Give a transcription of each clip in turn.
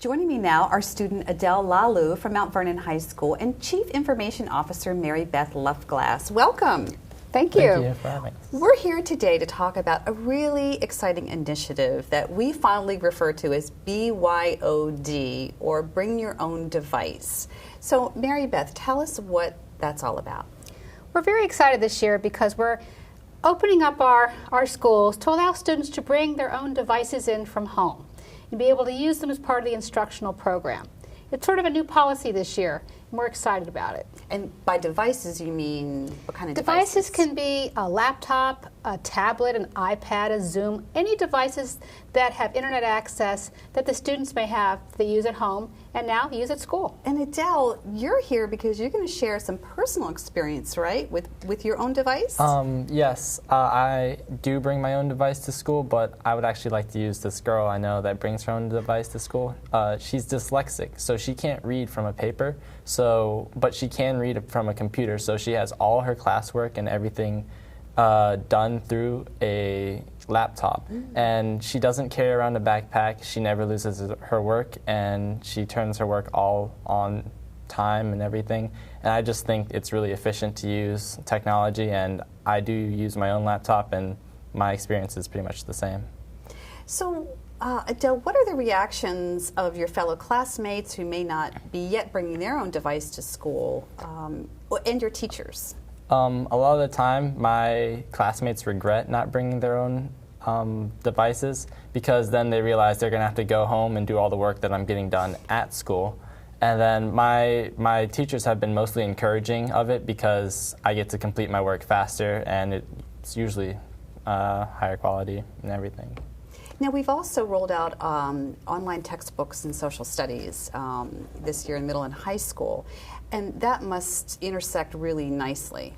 Joining me now are student Adel Lahlou from Mount Vernon High School and Chief Information Officer Maribeth Luftglass. Welcome. Thank you. Thank you for having us. We're here today to talk about a really exciting initiative that we fondly refer to as BYOD, or Bring Your Own Device. So, Maribeth, tell us what that's all about. We're very excited this year because we're opening up our schools to allow students to bring their own devices in from home and be able to use them as part of the instructional program. It's sort of a new policy this year, and we're excited about it. And by devices, you mean what kind of Devices can be a laptop, a tablet, an iPad, a Zoom, any devices that have internet access that the students may have they use at home and now use at school. And Adele, you're here because you're going to share some personal experience, right, with your own device? Yes, I do bring my own device to school, but I would actually like to use this girl I know that brings her own device to school. She's dyslexic, so she can't read from a paper, but she can read from a computer, so she has all her classwork and everything done through a laptop. And she doesn't carry around a backpack. She never loses her work, and she turns her work all on time and everything. And I just think it's really efficient to use technology, and I do use my own laptop, and my experience is pretty much the same. So, Adele, what are the reactions of your fellow classmates who may not be yet bringing their own device to school, and your teachers? A lot of the time, my classmates regret not bringing their own devices, because then they realize they're going to have to go home and do all the work that I'm getting done at school. And then my teachers have been mostly encouraging of it because I get to complete my work faster, and it's usually higher quality and everything. Now, we've also rolled out online textbooks in social studies this year in middle and high school, and that must intersect really nicely.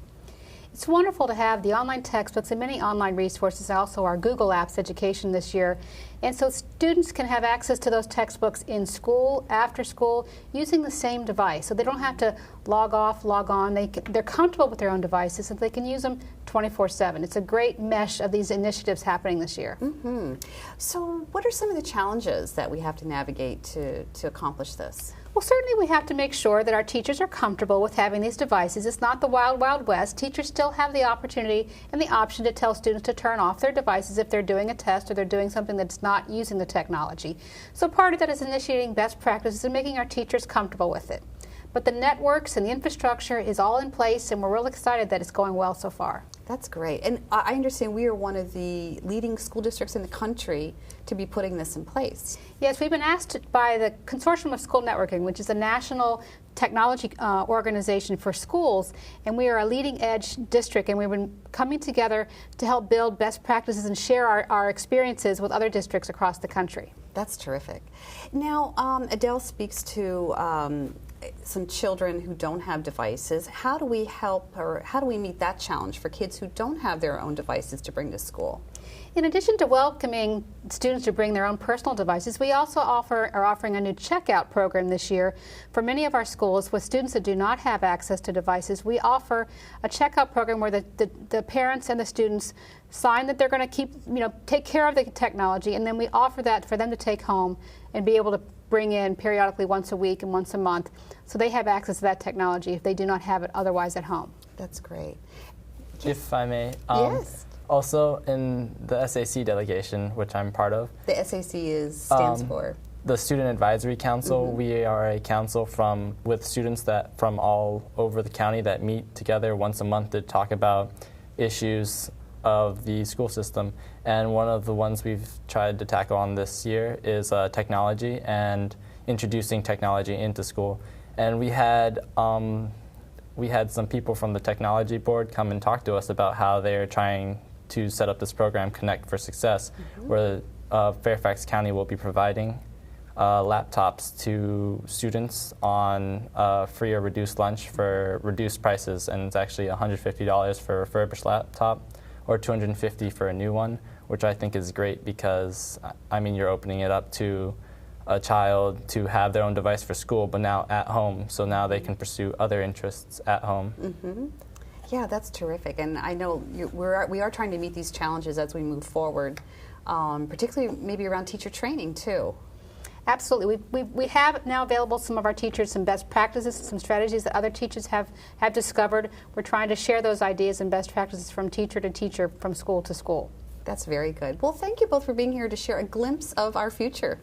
It's wonderful to have the online textbooks and many online resources, and also our Google Apps education this year. And so students can have access to those textbooks in school, after school, using the same device. So they don't have to log off, log on. They're comfortable with their own devices, and they can use them 24/7. It's a great mesh of these initiatives happening this year. Mm-hmm. So what are some of the challenges that we have to navigate to accomplish this? Well, certainly we have to make sure that our teachers are comfortable with having these devices. It's not the wild, wild west. Teachers still have the opportunity and the option to tell students to turn off their devices if they're doing a test or they're doing something that's not using the technology. So part of that is initiating best practices and making our teachers comfortable with it. But the networks and the infrastructure is all in place, and we're real excited that it's going well so far. That's great. And I understand we are one of the leading school districts in the country to be putting this in place. Yes, we've been asked by the Consortium of School Networking, which is a national technology organization for schools, and we are a leading edge district, and we've been coming together to help build best practices and share our experiences with other districts across the country. That's terrific. Now, Adele speaks to some children who don't have devices. How do we help, or how do we meet that challenge for kids who don't have their own devices to bring to school? In addition to welcoming students to bring their own personal devices, we also are offering a new checkout program this year for many of our schools with students that do not have access to devices. We offer a checkout program where the parents and the students sign that they're going to take care of the technology, and then we offer that for them to take home and be able to bring in periodically once a week and once a month, so they have access to that technology if they do not have it otherwise at home. That's great. If I may. Yes. Also, in the SAC delegation, which I'm part of. The SAC stands for? The Student Advisory Council. Mm-hmm. We are a council with students from all over the county that meet together once a month to talk about issues of the school system. And one of the ones we've tried to tackle on this year is technology and introducing technology into school. And we had some people from the technology board come and talk to us about how they're trying to set up this program, Connect for Success, where Fairfax County will be providing laptops to students on free or reduced lunch for reduced prices, and it's actually $150 for a refurbished laptop or $250 for a new one, which I think is great because, I mean, you're opening it up to a child to have their own device for school, but now at home, so now they can pursue other interests at home. Mm-hmm. Yeah, that's terrific, and I know we are trying to meet these challenges as we move forward, particularly maybe around teacher training too. Absolutely. We have now available some of our teachers some best practices, some strategies that other teachers have discovered. We're trying to share those ideas and best practices from teacher to teacher, from school to school. That's very good. Well, thank you both for being here to share a glimpse of our future.